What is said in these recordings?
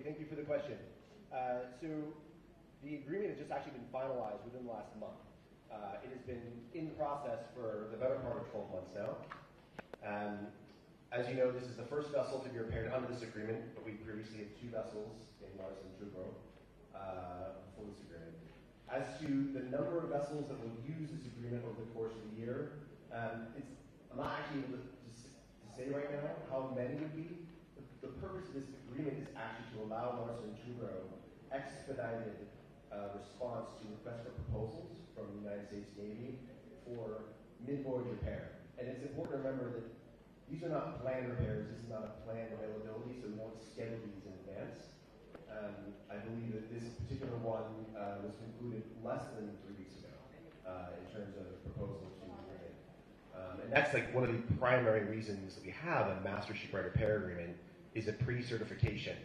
Okay, thank you for the question. So the agreement has just actually been finalized within the last month. It has been in process for the better part of 12 months now. As you know, this is the first vessel to be repaired under this agreement, but we previously had 2 vessels in Mars and Trubro for this agreement. As to the number of vessels that will use this agreement over the course of the year, I'm not actually able to say right now how many would be. The purpose of this agreement is actually to allow Mars and Trubro expedited response to requests for proposals from the United States Navy for mid-voyage repair. And it's important to remember that these are not planned repairs, this is not a planned availability, so we won't schedule these in advance. I believe that this particular one was concluded less than 3 weeks ago in terms of proposal to agreement. And that's like one of the primary reasons that we have a master shipyard repair agreement is a pre-certification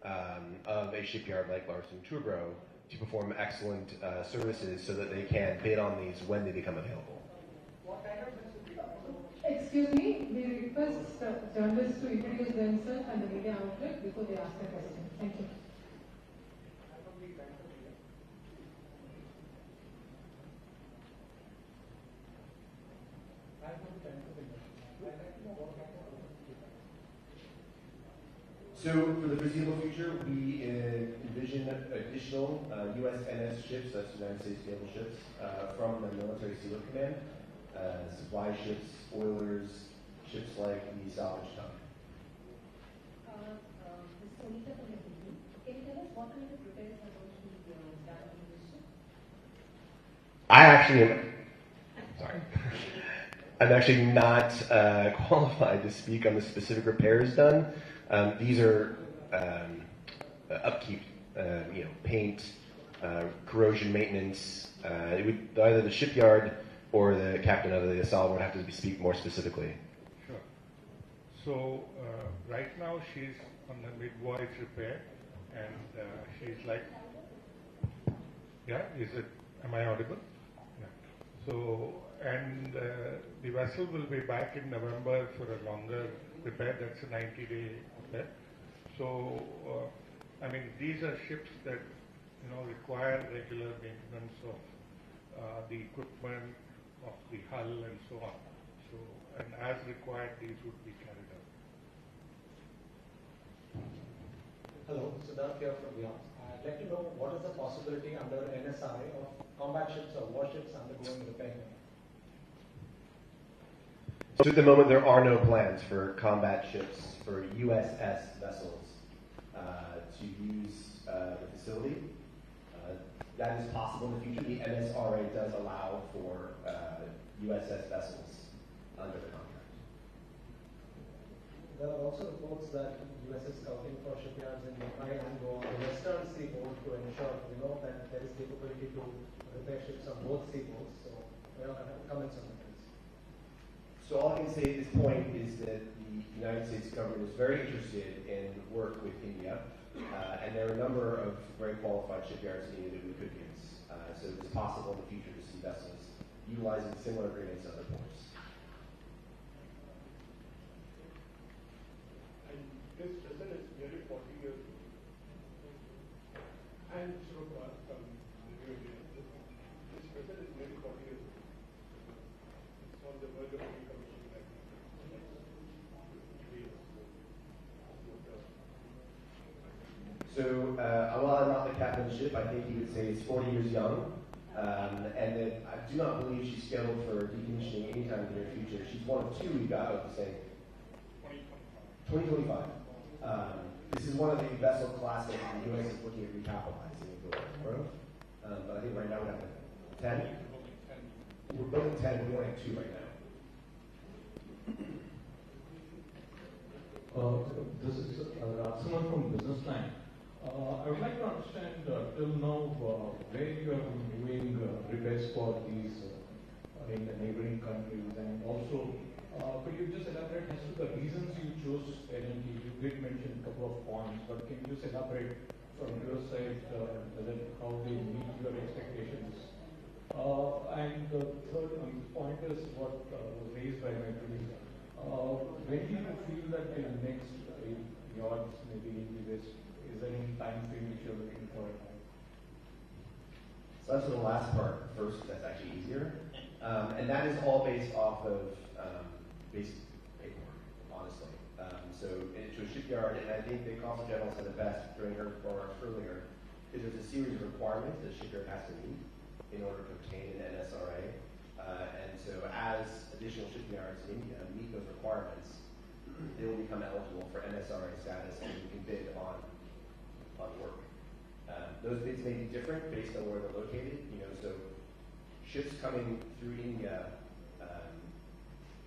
of a shipyard like Larsen Trubro to perform excellent services so that they can bid on these when they become available. Excuse me, we request journalists to introduce themselves and the media outlet before they ask their question. Thank you. So for the foreseeable future, we envision additional USNS ships, that's United States Naval ships, from the Military Sealift Command, supply ships, oilers, ships like the salvage tug. Puthiya Thalaimurai TV. Can you tell us what kind of repairs are going to be done on this ship? I actually am, sorry, I'm actually not qualified to speak on the specific repairs done. These are upkeep, paint, corrosion maintenance. It would either the shipyard or the captain of the Asal would have to speak more specifically. Sure. So right now she's on the mid-voyage repair, and she's like, yeah, am I audible? Yeah. So, and the vessel will be back in November for a longer repair. That's a 90-day repair. So, I mean, these are ships that, require regular maintenance of the equipment, of the hull and so on. So, and as required, these would be carried out. Hello, Siddharth here from Beyond. I'd like to know what is the possibility under NSI of combat ships or warships undergoing repair? So at the moment, there are no plans for combat ships, for USS vessels, to use the facility. That is possible in the future. The MSRA does allow for USS vessels under the contract. There are also reports that US is scouting for shipyards in Mumbai and go on the western seaboard to ensure that there is capability to repair ships on both seaboards. So, comments on this. So all I can say at this point is that the United States government is very interested in work with India, and there are a number of very qualified shipyards in India that we could use. So it's possible in the future to see vessels utilizing similar agreements at other ports. And this vessel is nearly 40 years old. And so, this vessel is nearly 40 years old. It's on the verge of decommissioning like So, while I'm not the captain of the ship, I think you would say it's 40 years young, and that I do not believe she's scheduled for decommissioning anytime in the near future. She's one of 2 we've got out to say 2025. This is one of the vessel classes the U.S. is looking at recapitalizing the growth. But I think right now we have 10. We're building 10, we only have 2 right now. This is someone from Business Line. I would like to understand till now where you have been doing repairs for these in the neighboring countries, and also could you just elaborate as to the reasons you chose LNT? You did mention a couple of points, but can you just elaborate from your side how they meet your expectations? And the third point is what was raised by my colleague. When do you feel that the next yards, maybe in the West, is Is there any time frame which you're looking for? So that's the last part first, that's actually easier. And that is all based off of basic paperwork, honestly. So into a shipyard, and I think the Consul General said it best during her remarks earlier, is there's a series of requirements that a shipyard has to meet in order to obtain an NSRA. And so as additional shipyards in India meet those requirements, they will become eligible for NSRA status and we can bid on work. Those bids may be different based on where they're located. So ships coming through India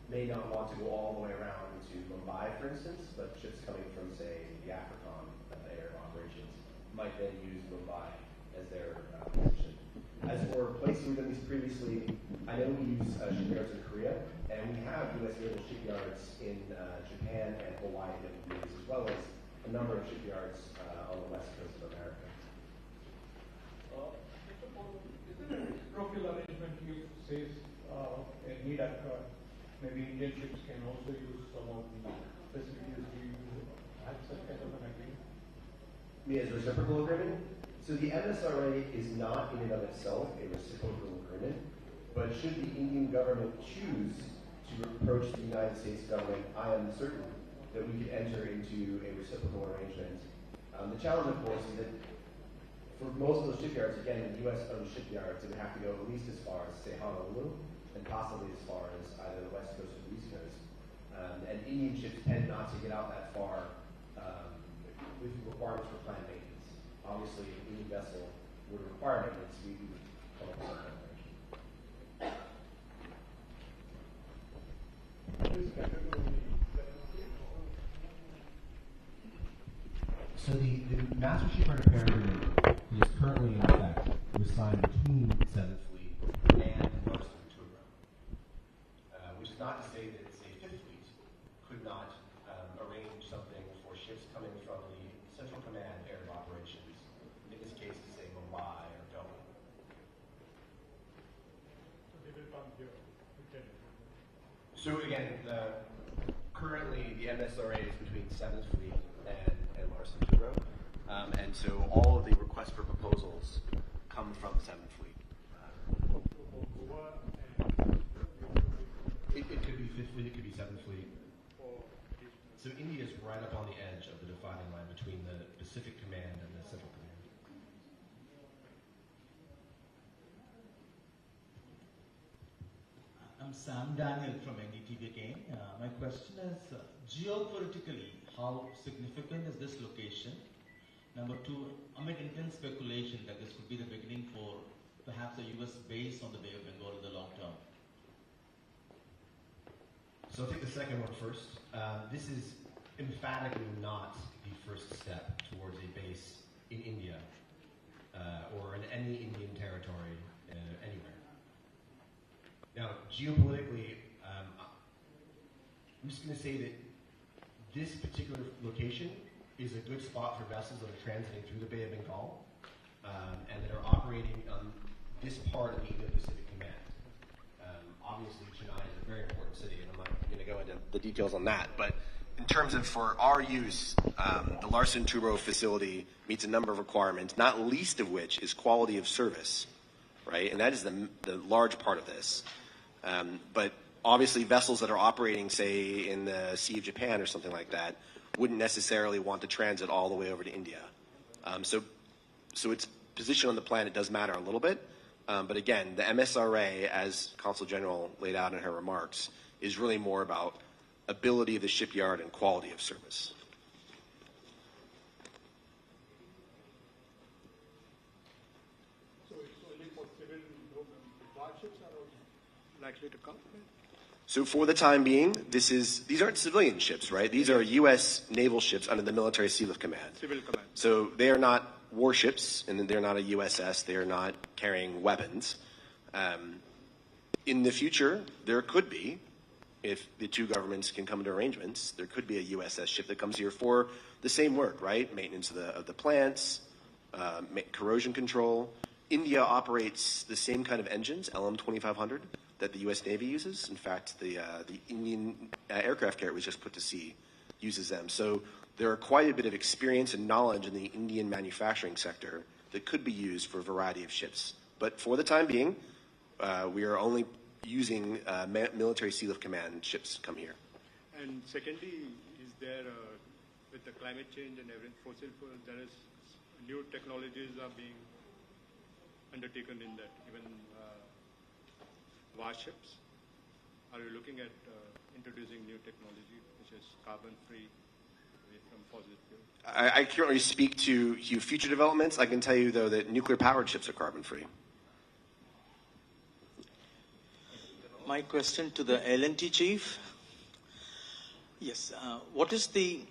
may not want to go all the way around to Mumbai, for instance, but ships coming from, say, the African area of operations might then use Mumbai as their position. As for places we've done these previously, I know we use shipyards in Korea, and we have U.S. naval shipyards in Japan and Hawaii that we use, as well as a number of shipyards on the west coast of America. Is there a reciprocal arrangement which says a need maybe Indian ships can also use some of the facilities we have such kind of an agreement? As a reciprocal agreement? So the MSRA is not in and of itself a reciprocal agreement, but should the Indian government choose to approach the United States government, I am certain that we could enter into a reciprocal arrangement. The challenge, of course, is that for most of those shipyards, again, U.S.-owned shipyards, it would have to go at least as far as, say, Honolulu, and possibly as far as either the west coast or the east coast. And Indian ships tend not to get out that far with requirements for planned maintenance. Obviously, if any vessel would require maintenance, we would come up with some kind of So the Master Shipyard Repair Agreement is currently in effect, was signed between 7th Fleet and Larsen & Toubro. Which is not to say that, say, 5th Fleet could not arrange something for ships coming from the Central Command area of operations, in this case, to say Mumbai or Delhi. They will come here. So again, currently the MSRA is between 7th Fleet and Larsen & Toubro. And so all of the requests for proposals come from 7th Fleet. It could be 5th Fleet, it could be 7th Fleet. So India is right up on the edge of the dividing line between the Pacific Command and the Central Command. I'm Sam Daniel from NDTV again. My question is, geopolitically, how significant is this location? Number two, amid intense speculation that this could be the beginning for perhaps a US base on the Bay of Bengal in the long term. So I'll take the second one first. This is emphatically not the first step towards a base in India or in any Indian territory anywhere. Now, geopolitically, I'm just going to say that this particular location is a good spot for vessels that are transiting through the Bay of Bengal and that are operating on this part of the Indo-Pacific Command. Obviously, Chennai is a very important city, and I'm not going to go into the details on that. But in terms of for our use, the Larsen & Toubro facility meets a number of requirements, not least of which is quality of service, right? And that is the large part of this. But obviously, vessels that are operating, say, in the Sea of Japan or something like that, wouldn't necessarily want to transit all the way over to India. So its position on the planet does matter a little bit. But again, the MSRA, as Consul General laid out in her remarks, is really more about ability of the shipyard and quality of service. So it's only for civil warships are likely to come? So for the time being, these aren't civilian ships, right? These are U.S. naval ships under the Military Sealift Command. Civil command. So they are not warships, and they're not a USS. They are not carrying weapons. In the future, there could be, if the two governments can come to arrangements, there could be a USS ship that comes here for the same work, right? Maintenance of the plants, corrosion control. India operates the same kind of engines, LM-2500, that the U.S. Navy uses. In fact, the Indian aircraft carrier was just put to sea uses them. So there are quite a bit of experience and knowledge in the Indian manufacturing sector that could be used for a variety of ships. But for the time being, we are only using military Sea Lift Command ships come here. And secondly, is there, with the climate change and everything, fossil fuel, there is new technologies are being undertaken in that, even warships? Are you looking at introducing new technology which is carbon-free, away from fossil fuel? I can't really speak to future developments. I can tell you, though, that nuclear-powered ships are carbon-free. My question to the L&T chief. Yes, what is the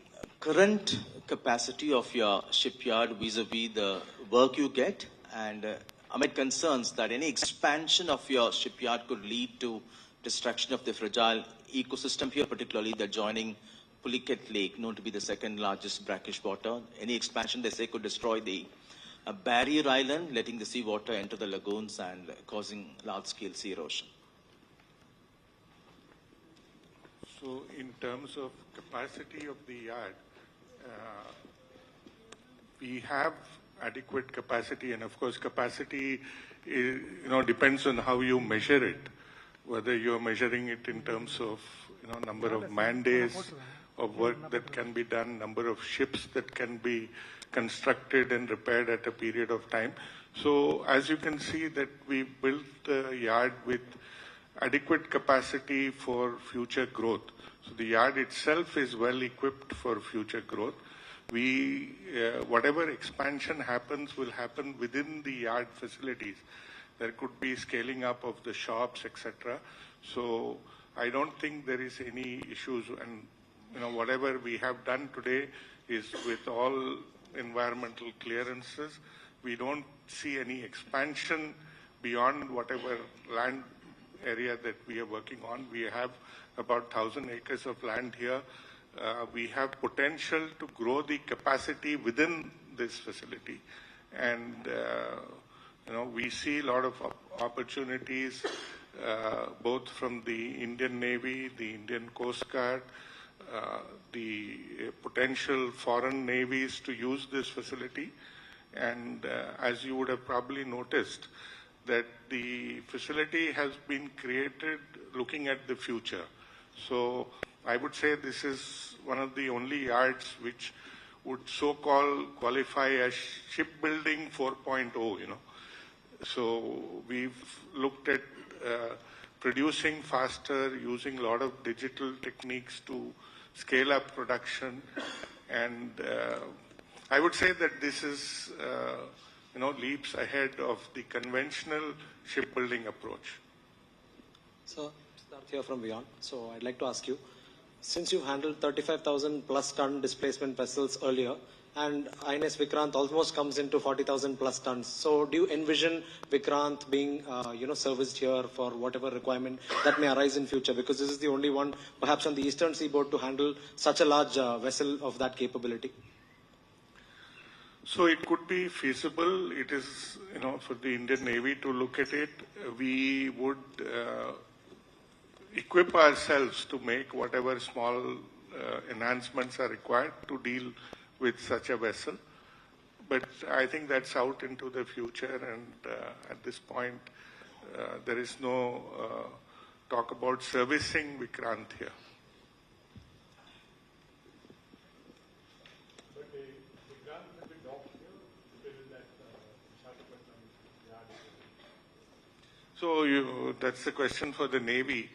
current capacity of your shipyard vis-a-vis the work you get? And amid concerns that any expansion of your shipyard could lead to destruction of the fragile ecosystem here, particularly the adjoining Puthiya Lake, known to be the second largest brackish water. Any expansion, they say, could destroy the barrier island, letting the seawater enter the lagoons and causing large-scale sea erosion. So in terms of capacity of the yard, we have adequate capacity, and of course capacity is, depends on how you measure it, whether you're measuring it in terms of number of man days of work that can be done, number of ships that can be constructed and repaired at a period of time. So as you can see that we built the yard with adequate capacity for future growth. So the yard itself is well equipped for future growth. We, whatever expansion happens will happen within the yard facilities. There could be scaling up of the shops, etc. So I don't think there is any issues, and whatever we have done today is with all environmental clearances. We don't see any expansion beyond whatever land area that we are working on. We have about 1,000 acres of land here. We have potential to grow the capacity within this facility, and we see a lot of opportunities both from the Indian Navy, the Indian Coast Guard, the potential foreign navies to use this facility. And as you would have probably noticed, that the facility has been created looking at the future. So I would say this is one of the only yards which would so-called qualify as shipbuilding 4.0, So we've looked at producing faster, using a lot of digital techniques to scale up production. And I would say that this is, leaps ahead of the conventional shipbuilding approach. So, Siddharth here from Beyond. So I'd like to ask you, since you've handled 35,000 plus ton displacement vessels earlier, and INS Vikrant almost comes into 40,000 plus tons. So do you envision Vikrant being, serviced here for whatever requirement that may arise in future? Because this is the only one, perhaps on the eastern seaboard, to handle such a large vessel of that capability. So it could be feasible. It is, for the Indian Navy to look at it. We would equip ourselves to make whatever small enhancements are required to deal with such a vessel. But I think that's out into the future, and at this point, there is no talk about servicing Vikrant here. But the Vikrant will be docked here till that Visakhapatnam yard is So that's the question for the Navy,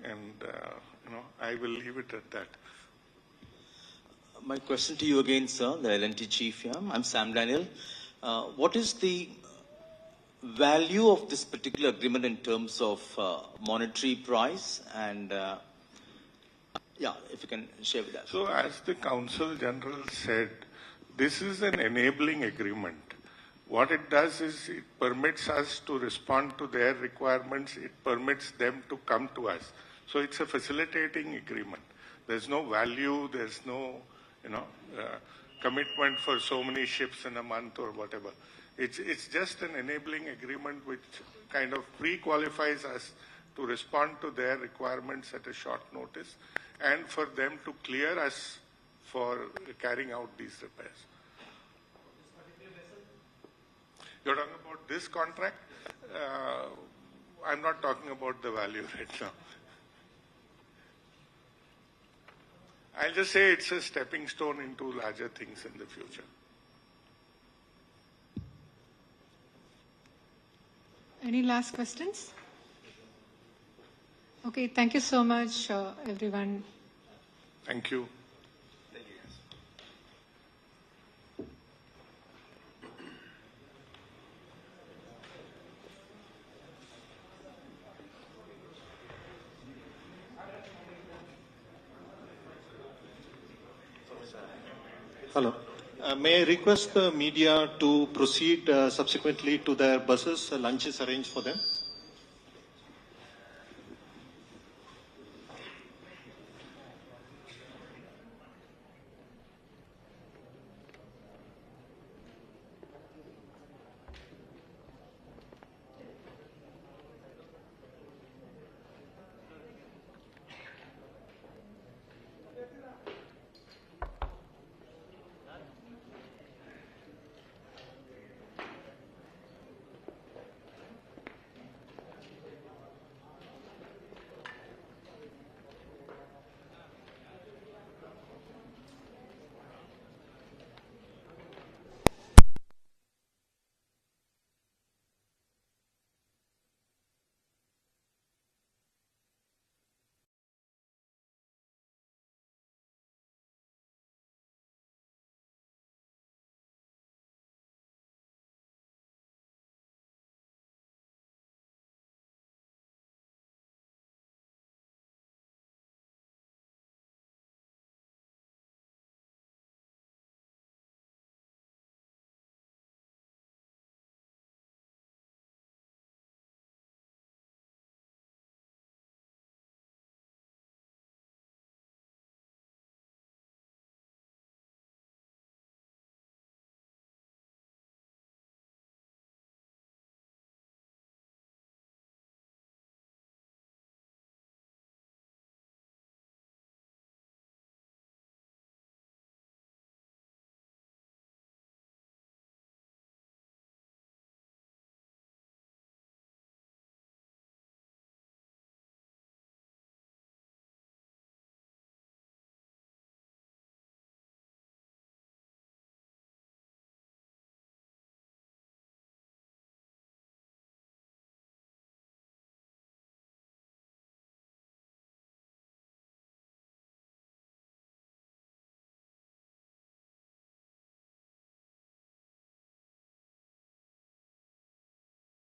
and I will leave it at that. My question to you again, sir, the L&T chief here. I'm Sam Daniel. What is the value of this particular agreement in terms of monetary price? And if you can share with us. So as the Consul General said, this is an enabling agreement. What it does is it permits us to respond to their requirements. It permits them to come to us. So it's a facilitating agreement. There's no value, there's no commitment for so many ships in a month or whatever. It's just an enabling agreement which kind of pre-qualifies us to respond to their requirements at a short notice, and for them to clear us for carrying out these repairs. You're talking about this contract? I'm not talking about the value right now. I'll just say it's a stepping stone into larger things in the future. Any last questions? Okay, thank you so much, everyone. Thank you. Thank you, guys. Hello. May I request the media to proceed subsequently to their buses? Lunch is arranged for them.